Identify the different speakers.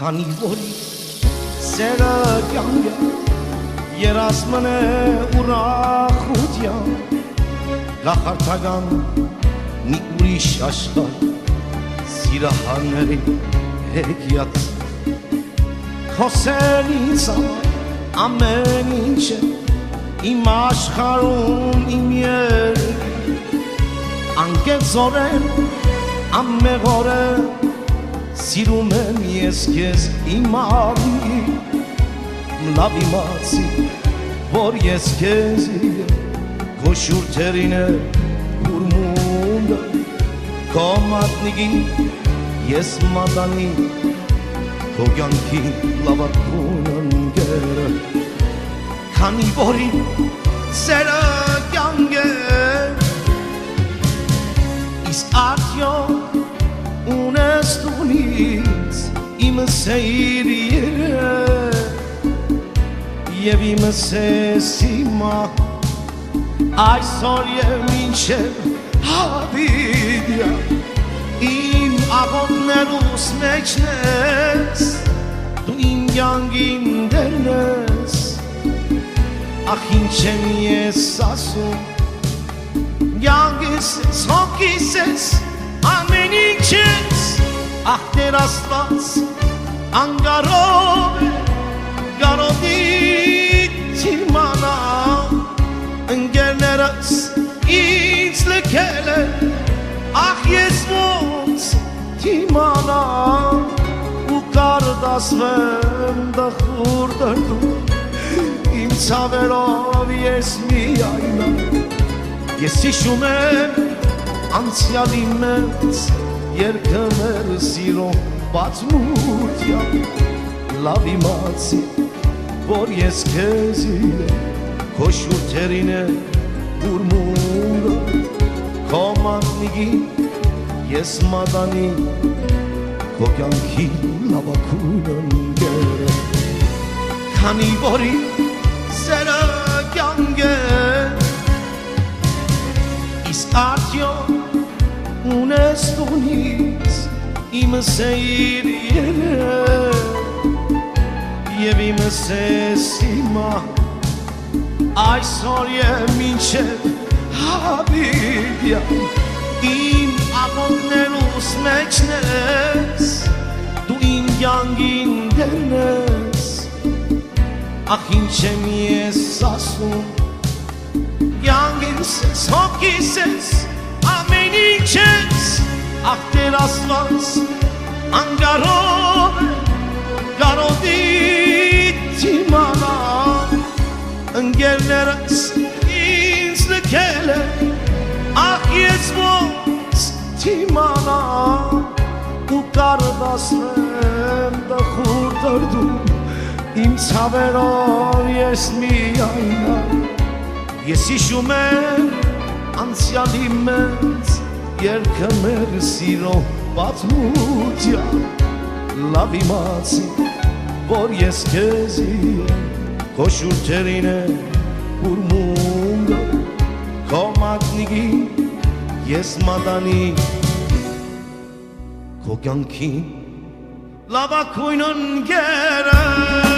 Speaker 1: քանի որ սերը կյանք է երազմն է ուրախության գախարդական մի ուրիշ աշխարհ սիրահարների հեքիաթ խոսելից ամեն ինչ է իմ աշխարհում իմ երգի անկեղծորեն ամեղորեն սիրում եմ ես քեզ իմ արի լավ իմացի որ ես քեզ քո շուրթերին է ուրմունդը քո մատնիկին ես մատանի քո կյանքի լավագույն ընկերը քանի որ սերը կյանք է իսկ արդյոք ունես տունից իմ սեյրիերը և իմ սեսիմա այսօր և մինչև հավիդյա իմ աղոտներուս մեջն ես դու իմ կյանքին դերն ես ախ ինչ եմ ես ասում կյանքիս ես հոգիս ես ամեն ինչ ես ախ Տեր Աստված անկարող է Garodi timana Ընկերներս ինձ լքել է Ախ ես ոնց թիմանա Ու կարդասվեմ դխուր դրդում Իմ ցավերով ես միայնա Ես հիշում եմ անցյալի մեծ Երկներ սիրո պատմության Լավ իմացի որ ես քեզի քո շուրթերին է ուրմունդը քո մատնիկին ես մատանի քո կյանքի լավագույն ընկերը քանի որ սերը կյանք է իսկ արդյոք ունես տունից իմ սեյրիերը Եվ իմ սեսիմա այսօր և մինչև հավիդյա Իմ աղոտներուս մեջն ես Դու իմ կյանքին դերն ես Ախ ինչ եմ ես ասում Կյանքիս ես, հոգիս ես, ամեն ինչ ես Ախ Տեր Աստված անկարող է Garodi timana Ընկերներս ինձ լքել է Ախ ես ոնց թիմանա Ու կարդասվեմ դխուր դրդում Իմ ցավերով ես միայնա Ես հիշում եմ անցյալի մեծ Երգը մեր սիրո պատմության Լավ իմացի որ ես քեզի քո շուրթերին է ուրմունդը քո մատնիկին ես մատանի քո կյանքի լավագույն ընկերը